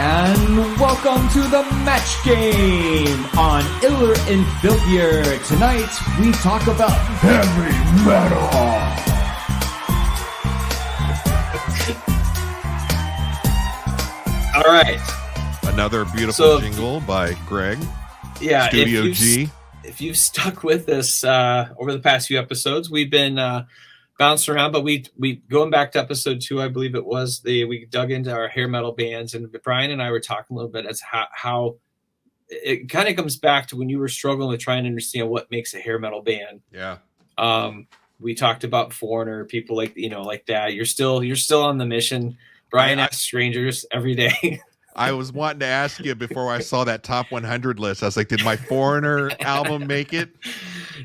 And welcome to the match game on Iller and Filthier. Tonight we talk about heavy metal. All right. Another beautiful jingle by Greg. Yeah, Studio G. If you've stuck with us over the past few episodes, we've been bouncing around, but we going back to episode 2, I believe it was, we dug into our hair metal bands, and Brian and I were talking a little bit as how it kind of comes back to when you were struggling with trying to understand what makes a hair metal band. Yeah. We talked about Foreigner, people like that. You're still on the mission. Brian asks strangers every day. I was wanting to ask you before I saw that top 100 list. I was like, did my Foreigner album make it?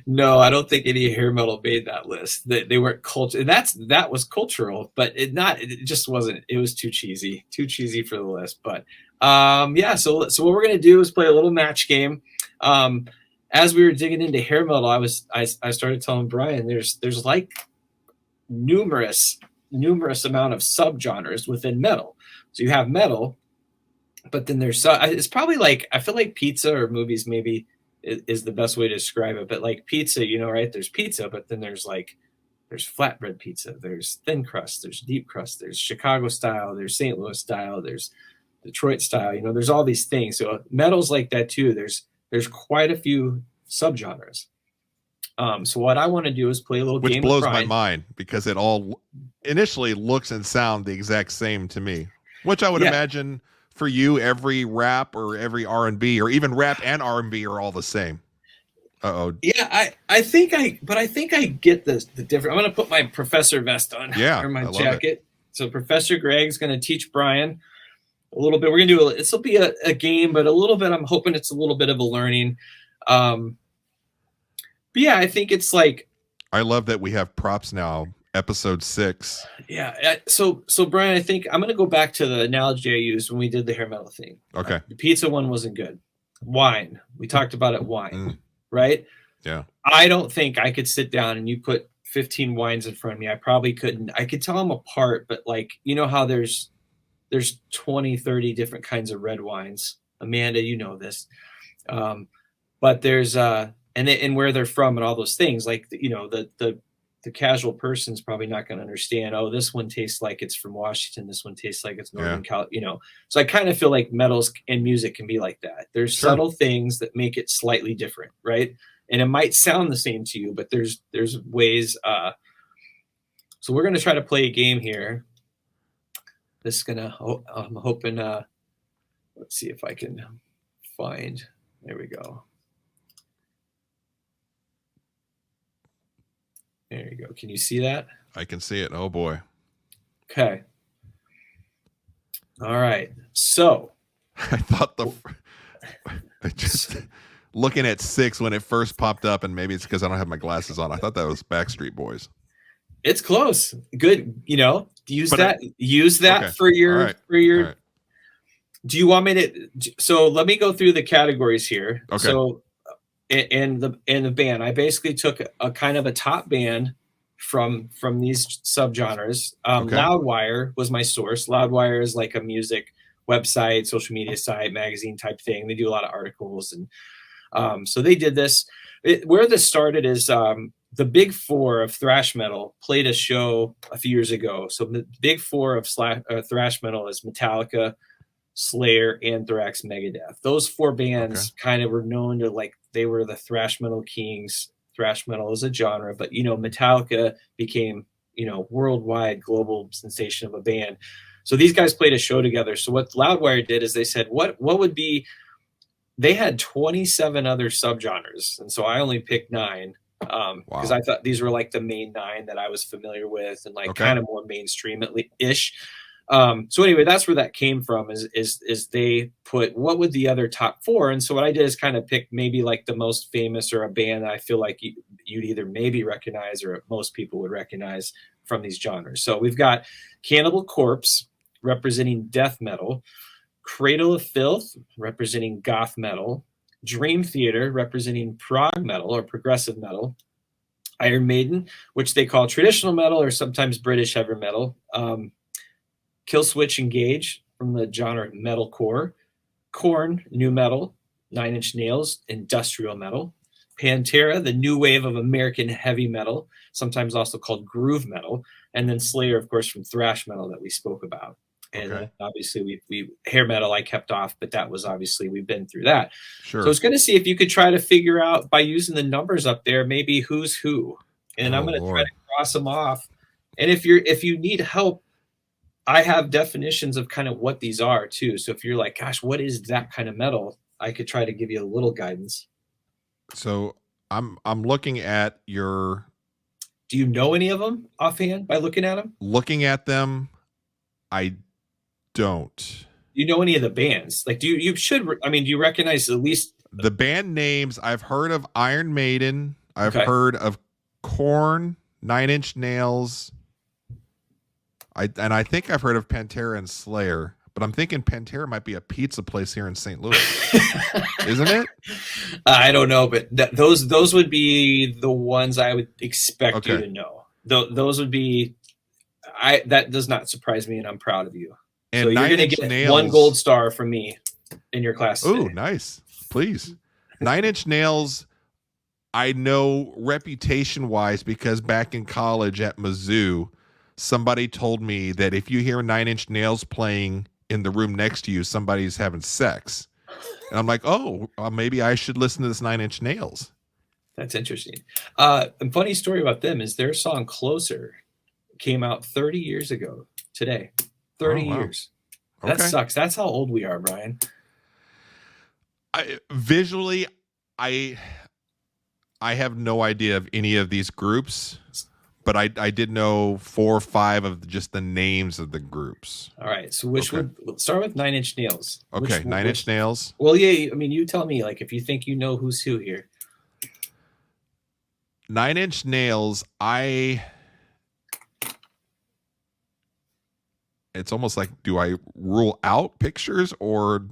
No, I don't think any hair metal made that list. They weren't culture. That was cultural, but it just wasn't. It was too cheesy for the list. But yeah. So what we're gonna do is play a little match game. As we were digging into hair metal, I started telling Brian there's like numerous amount of subgenres within metal. So you have metal, but then it's probably like, I feel like pizza or movies maybe is the best way to describe it. But like pizza, right? There's pizza, but then there's flatbread pizza, there's thin crust, there's deep crust, there's Chicago style, there's St. Louis style, there's Detroit style. There's all these things. So metal's like that too. There's quite a few subgenres. So what I want to do is play a little game. Which blows my mind because it all initially looks and sound the exact same to me. Which I would imagine for you, every rap or every R&B or even rap and R&B are all the same. Uh-oh. Yeah, I think I get the difference. I'm going to put my professor vest on. Yeah, or my jacket. So Professor Greg's going to teach Brian a little bit. We're going to do this will be a game, but a little bit, I'm hoping it's a little bit of a learning. But yeah, I think it's like, I love that we have props now. Episode 6. Yeah. So Brian, I think I'm going to go back to the analogy I used when we did the hair metal thing. Okay. The pizza one wasn't good. Wine. We talked about it. Wine. Right? Yeah. I don't think I could sit down and you put 15 wines in front of me. I probably couldn't. I could tell them apart, but like, how there's 20, 30 different kinds of red wines. Amanda, this. But there's and where they're from and all those things, like the casual person's probably not going to understand. Oh, this one tastes like it's from Washington. This one tastes like it's Northern Cal. So I kind of feel like metals and music can be like that. There's subtle things that make it slightly different, right? And it might sound the same to you, but there's ways. So we're going to try to play a game here. This is gonna. I'm hoping. Let's see if I can find. There we go. There you go. Can you see that? I can see it. Oh boy. Okay. All right. So I thought looking at 6 when it first popped up, and maybe it's because I don't have my glasses on. I thought that was Backstreet Boys. It's close. Good. Use that for your. Right. Do you want me to? So let me go through the categories here. Okay. So. And the band, I basically took a kind of a top band from these subgenres. Loudwire was my source. Loudwire is like a music website, social media site, magazine type thing. They do a lot of articles, and so they did this. Where this started is the big 4 of thrash metal played a show a few years ago. So the big 4 of thrash metal is Metallica, Slayer, Anthrax, Megadeth. Those 4 bands kind of were known to they were the thrash metal kings. Thrash metal is a genre, but Metallica became worldwide global sensation of a band. So these guys played a show together. So what Loudwire did is they said what would be. They had 27 other subgenres, and so I only picked 9 because I thought these were like the main 9 that I was familiar with and kind of more mainstream at least ish. So anyway, that's where that came from is they put what would the other top 4. And so what I did is kind of pick maybe like the most famous or a band that I feel like you'd either maybe recognize or most people would recognize from these genres. So we've got Cannibal Corpse representing death metal, Cradle of Tilth representing goth metal, Dream Theater representing prog metal or progressive metal, Iron Maiden, which they call traditional metal or sometimes British heavy metal, Killswitch Engage, from the genre of metalcore. Korn, new metal. 9 Inch Nails, industrial metal. Pantera, the new wave of American heavy metal, sometimes also called groove metal. And then Slayer, of course, from thrash metal that we spoke about. And obviously we hair metal I kept off, but that was obviously, we've been through that. Sure. So I was going to see if you could try to figure out by using the numbers up there, maybe who's who. And I'm going to try to cross them off. And if you need help, I have definitions of kind of what these are too. So if you're like, gosh, what is that kind of metal? I could try to give you a little guidance. So I'm looking at your. Do you know any of them offhand by looking at them? Looking at them, I don't. You know any of the bands? Like, do you should? I mean, do you recognize at least the band names? I've heard of Iron Maiden. I've heard of Korn, 9 Inch Nails. I think I've heard of Pantera and Slayer. But I'm thinking Pantera might be a pizza place here in St. Louis, isn't it? I don't know, but those would be the ones I would expect you to know. Those would be. That does not surprise me, and I'm proud of you. And so you're going to get Nails, 1 gold star from me in your class. Oh, nice! Please, 9 Inch Nails. I know reputation-wise because back in college at Mizzou, somebody told me that if you hear 9 Inch Nails playing in the room next to you, somebody's having sex. And I'm like, maybe I should listen to this 9 Inch Nails. That's interesting. A funny story about them is their song Closer came out 30 years ago today. 30 years. That sucks. That's how old we are, Brian. Visually, I have no idea of any of these groups. But I did know 4 or 5 of just the names of the groups. All right. So let's start with 9 Inch Nails. Okay, 9 Inch Nails. Well, yeah. I mean, you tell me, like, if you think you know who's who here. 9 Inch Nails. It's almost like, do I rule out pictures or?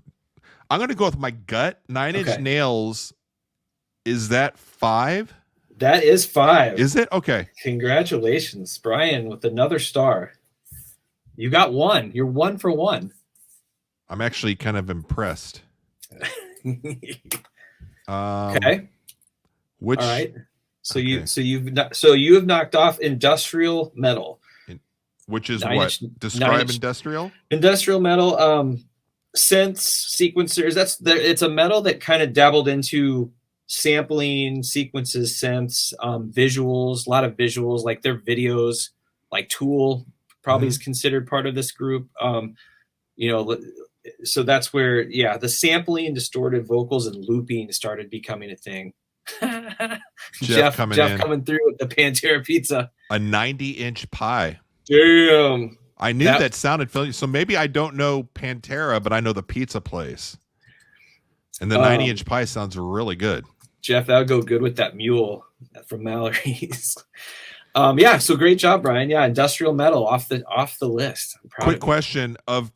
I'm going to go with my gut. 9 Inch Nails. Is that 5? That is 5. Is it? Okay. Congratulations, Brian, with another star. You got 1. You're 1 for 1. I'm actually kind of impressed. Okay. Which? All right. So you have knocked off industrial metal. Which is what? Describe industrial? Industrial metal, synths, sequencers. It's a metal that kind of dabbled into sampling, sequences, synths, visuals, a lot of visuals, like their videos, like Tool probably is considered part of this group. So that's where, the sampling, distorted vocals, and looping started becoming a thing. Jeff coming through with the Pantera pizza. A 90-inch pie. Damn. I knew that sounded familiar. So maybe I don't know Pantera, but I know the pizza place. And the 90-inch pie sounds really good. Jeff, that would go good with that mule from Mallory's. So great job, Brian. Yeah, industrial metal off the list. Quick question of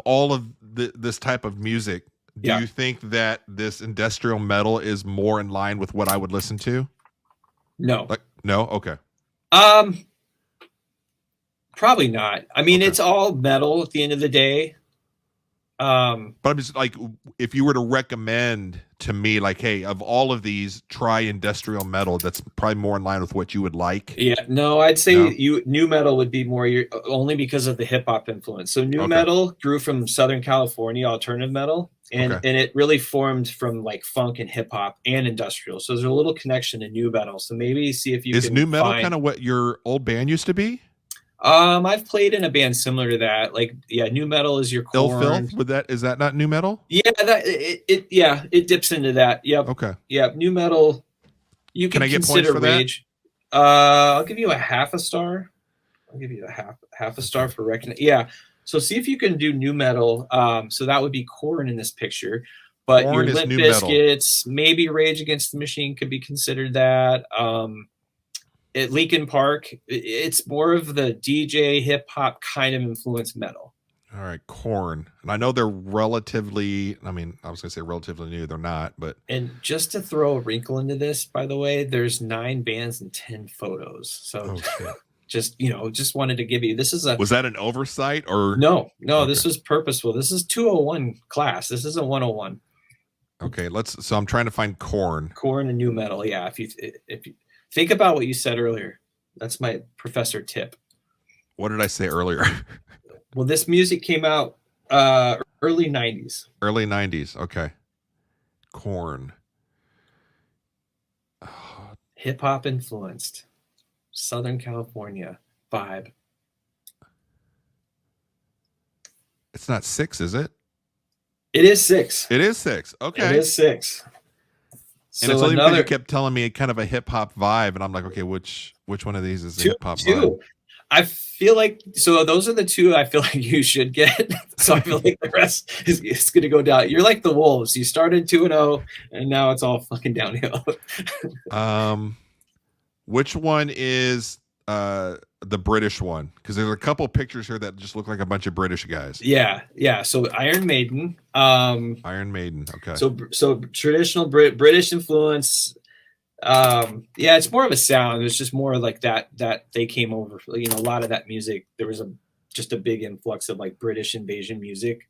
all of this type of music, do you think that this industrial metal is more in line with what I would listen to? No. No? Okay. Probably not. I mean, it's all metal at the end of the day. But I'm just like, if you were to recommend to me, like, hey, of all of these, try industrial metal, that's probably more in line with what you would like. Yeah, no, I'd say new metal would be more only because of the hip hop influence. So new metal grew from Southern California alternative metal, and it really formed from like funk and hip hop and industrial. So there's a little connection to new metal. So maybe see if you is new metal kind of what your old band used to be. I've played in a band similar to that. Like, new metal is your Korn. Ill Filth, is that not new metal? Yeah, it dips into that. Yep. Okay. Yeah, new metal. You can I get consider points for Rage. That? I'll give you a half a star. I'll give you a half a star for reckoning. Yeah. So see if you can do new metal. So that would be Korn in this picture. But Korn, your Limp Bizkits, maybe Rage Against the Machine could be considered that. At Linkin Park, it's more of the DJ hip hop kind of influenced metal. All right, Korn. And I know they're relatively, I was going to say relatively new. They're not, but. And just to throw a wrinkle into this, by the way, there's 9 bands and 10 photos. So Just just wanted to give you. This is Was that an oversight or no? Okay. This was purposeful. This is 201 class. This isn't 101. Okay, so I'm trying to find Korn and new metal. Yeah, if you think about what you said earlier, that's my professor tip. What did I say earlier? Well, this music came out early 90s. Early 90s. Okay. Korn. Hip hop influenced. Southern California vibe. It's not 6, is it? It is 6. It is 6. Okay. It is 6. And it's only because you kept telling me kind of a hip hop vibe, and I'm like, okay, which one of these is a hip hop vibe? I feel like those are the 2 I feel like you should get. So I feel like the rest is going to go down. You're like the Wolves. You started 2-0, and now it's all fucking downhill. Which one is the British one? Because there's a couple pictures here that just look like a bunch of British guys. Yeah. So Iron Maiden. Iron Maiden. Okay. So traditional British influence. It's more of a sound. It's just more like that they came over. A lot of that music. There was just a big influx of like British invasion music.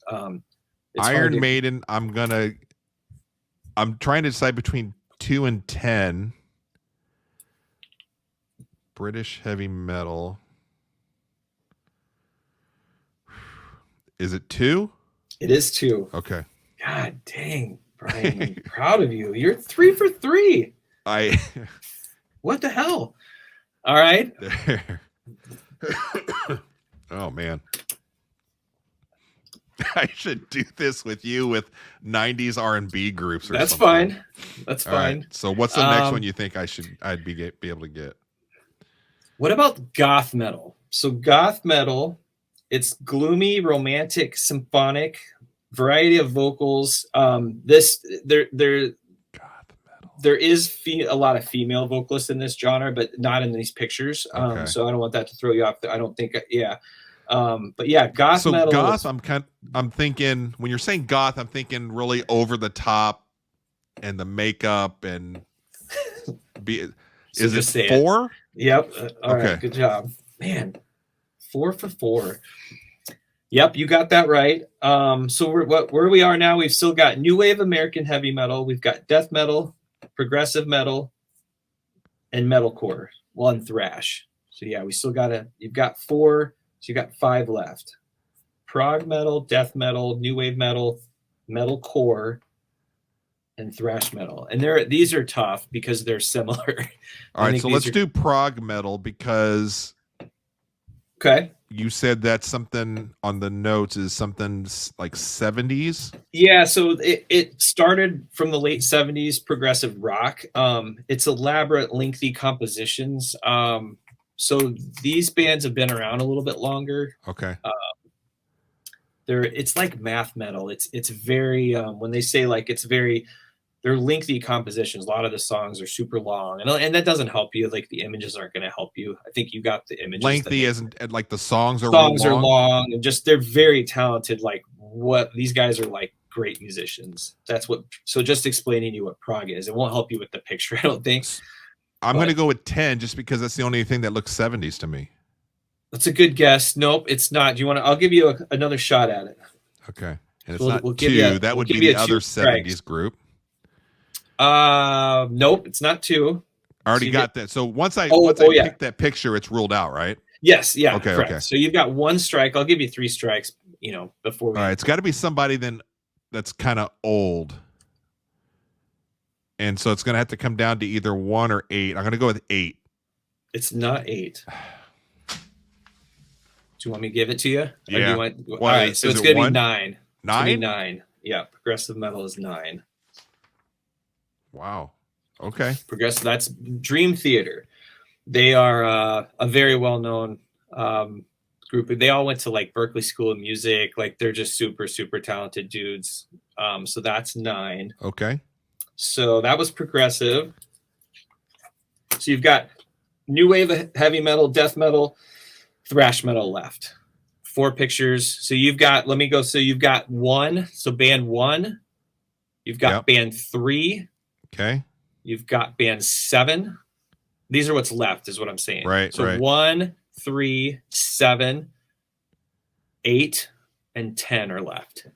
Iron Maiden. I'm trying to decide between 2 and 10. British heavy metal. Is it 2? It is 2. Okay. God dang, Brian, I'm proud of you. You're 3 for 3. What the hell? All right. Oh man. I should do this with you with 90s R&B groups or That's something. fine. That's All fine. Right. So what's the next one you think I'd be able to get? What about Goth Metal? So Goth Metal, it's gloomy, romantic, symphonic, variety of vocals. There is a lot of female vocalists in this genre, but not in these pictures. Okay. So I don't want that to throw you off. I don't think. But yeah, Goth Metal. Goth, I'm thinking when you're saying goth, I'm thinking really over the top, and the makeup and is it 4? Yep. All right. Good job, man. 4 for 4. Yep, you got that right. So where we are now, we've still got new wave American heavy metal. We've got death metal, progressive metal, and metalcore. And thrash. So yeah, we still you've got 4. So you got 5 left. Prog metal, death metal, new wave metal, metalcore, and thrash metal. And these are tough because they're similar. All right, so let's do prog metal because you said that something on the notes is something like 70s. Yeah, so it started from the late 70s, progressive rock. It's elaborate, lengthy compositions. So these bands have been around a little bit longer. Okay. It's like math metal. It's very when they say like they're lengthy compositions. A lot of the songs are super long, and that doesn't help you. Like the images aren't going to help you. I think you got the images. Lengthy isn't like the songs are long, and just they're very talented. Like what these guys are like great musicians. That's what. So just explaining to you what prog is, it won't help you with the picture. I don't think. I'm going to go with 10 just because that's the only thing that looks 70s to me. That's a good guess. Nope, it's not. Do you want to? I'll give you another shot at it. Okay, and it's not 2. That would be the other 70s group. Nope, it's not 2. I already got that. So once I pick that picture, it's ruled out, right? Yes. Yeah. Okay. Correct. Okay. So you've got 1 strike. I'll give you 3 strikes. Before we. All right. It's got to be somebody then that's kind of old. And so it's going to have to come down to either 1 or 8. I'm going to go with 8. It's not 8. Do you want me to give it to you? Yeah. All right. So it's going to be 9. 9? 9. Yeah. Progressive metal is 9. Wow. Okay. Progressive. That's Dream Theater. They are a very well-known group. They all went to like Berklee School of Music. Like they're just super, super talented dudes. So that's 9. Okay. So that was progressive. So you've got new wave heavy metal, death metal, thrash metal left. 4 pictures. So you've got, let me go. So you've got 1. So band 1. You've got band 3. Okay. You've got band 7. These are what's left, is what I'm saying. Right. So right. 1, 3, 7, 8, and 10 are left.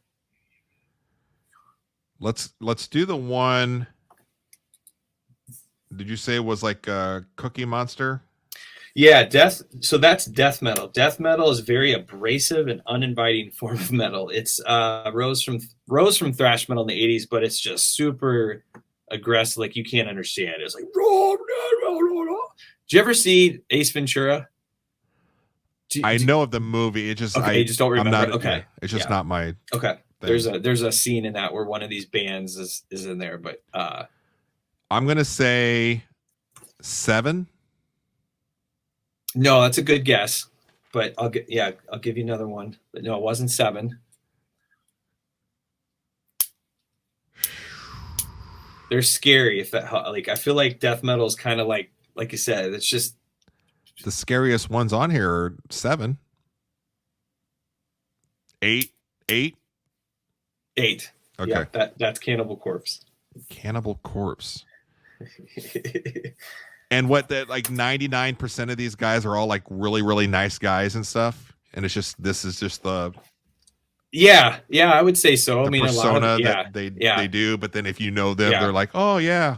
Let's do the one. Did you say it was like Cookie Monster? Yeah, so that's death metal. Death metal is very abrasive and uninviting form of metal. It's rose from thrash metal in the 80s, but it's just super aggressive, like you can't understand. It's like did you ever see Ace Ventura? I know of the movie. It just okay, you just don't remember. I'm not, okay, yeah, it's just not my okay. thing. There's a scene in that where one of these bands is in there, but I'm gonna say 7. No, that's a good guess, but I'll give you another one. But no, it wasn't 7. They're scary. If that, like, I feel like death metal is kind of like you said, it's just the scariest ones on here are 7, 8. 8. Okay, yeah, that's Cannibal Corpse. Cannibal Corpse. And what that, like 99% of these guys are all like really, really nice guys and stuff. And it's just, this is just the yeah, I would say so. I mean, persona a lot of, that they do. But then if you know them, they're like, oh yeah,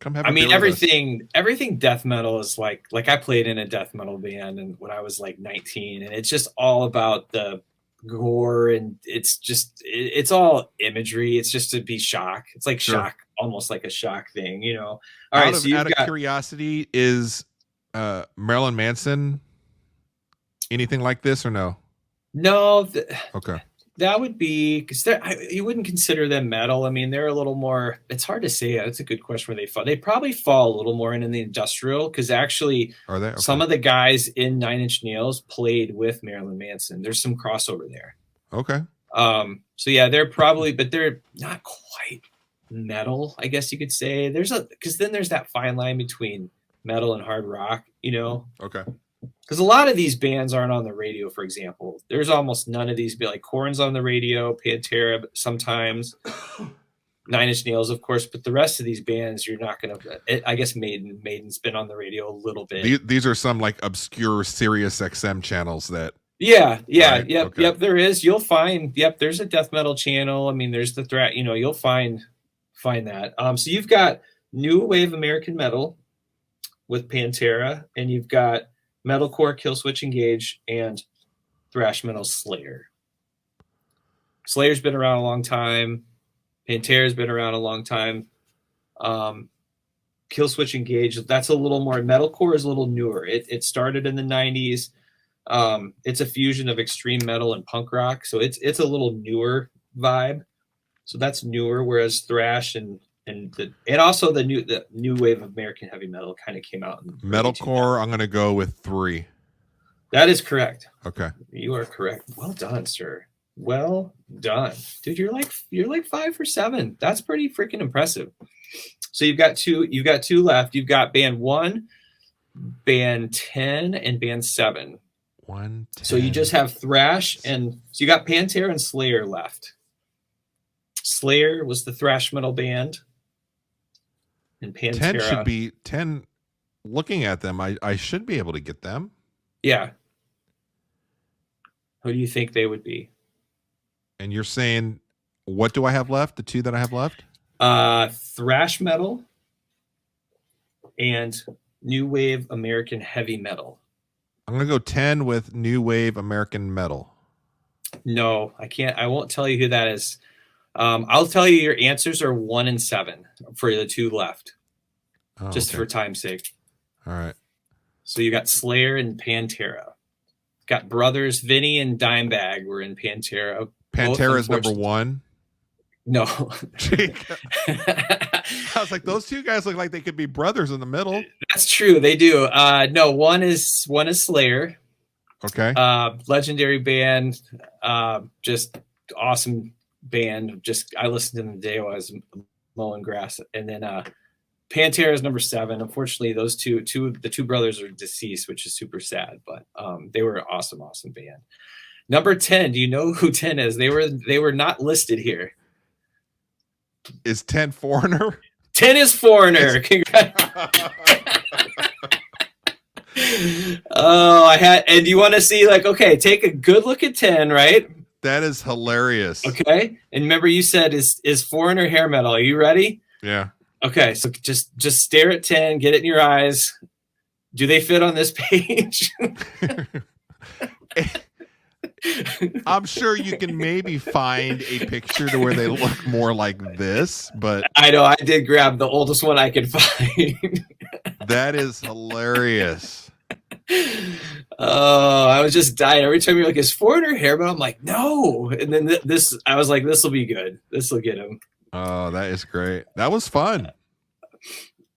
come have. I mean, everything death metal is like I played in a death metal band, and when I was like 19, and it's just all about the gore, and it's all imagery. It's just to be shock. It's like shock, almost like a shock thing, you know. All right, out of curiosity, is Marilyn Manson anything like this or no? No. Okay. That would be because you wouldn't consider them metal. I mean, they're a little more. It's hard to say. That's a good question. Where they fall? They probably fall a little more in the industrial, because actually, are they? Okay. Some of the guys in Nine Inch Nails played with Marilyn Manson. There's some crossover there. Okay. So yeah, they're probably, but they're not quite metal, I guess you could say. Because then there's that fine line between metal and hard rock, you know. Okay. Because a lot of these bands aren't on the radio, for example. There's almost none of these. Like Korn's on the radio, Pantera sometimes, Nine Inch Nails, of course. But the rest of these bands, you're not going to. I guess Maiden's been on the radio a little bit. These are some like obscure Sirius XM channels that. Yeah, right? yep, okay. Yep. There is. You'll find. Yep, there's a death metal channel. I mean, there's the threat. You know, you'll find that. So you've got new wave American metal with Pantera, and you've got Metalcore, Killswitch Engage, and Thrash Metal Slayer. Slayer's been around a long time. Pantera's been around a long time. Killswitch Engage, that's a little more. Metalcore is a little newer. It started in the 90s. It's a fusion of extreme metal and punk rock, so it's a little newer vibe. So that's newer, whereas thrash and also the new wave of American heavy metal kind of came out in Metalcore. I'm going to go with 3. That is correct. Okay, you are correct. Well done, sir. Well done, dude. You're like 5 for 7. That's pretty freaking impressive. So you've got two left. You've got band 1, band 10, and band 7. 1. 10. So you just have thrash, and so you got Pantera and Slayer left. Slayer was the thrash metal band. And Pantera. 10 should be 10. Looking at them, I should be able to get them. Yeah. Who do you think they would be? And you're saying, what do I have left? The 2 that I have left? Thrash metal and new wave American heavy metal. I'm gonna go 10 with new wave American metal. No, I can't. I won't tell you who that is. I'll tell you your answers are 1 and 7 for the 2 left, just for time's sake. All right. So you got Slayer and Pantera. Got brothers Vinny and Dimebag were in Pantera. Pantera is number 1. No. I was like, those 2 guys look like they could be brothers in the middle. That's true. They do. No, one is Slayer. Okay. Legendary band. Just awesome band. Just I listened to them the day while I was mowing grass. And then Pantera is number 7. Unfortunately, those the two brothers are deceased, which is super sad. But they were an awesome band. Number 10. Do you know who 10 is? They were not listed here. Is 10 Foreigner? 10 is Foreigner. Oh, and you want to see like, okay, take a good look at 10, right? That is hilarious. Okay. And remember you said is foreigner hair metal. Are you ready? Yeah. Okay. So just stare at 10, get it in your eyes. Do they fit on this page? I'm sure you can maybe find a picture to where they look more like this, but I know I did grab the oldest one I could find. that is hilarious. Oh, I was just dying every time you're like, is foreigner hair metal? I'm like, no. And then this, I was like, this will be good. This will get him. Oh, that is great. That was fun.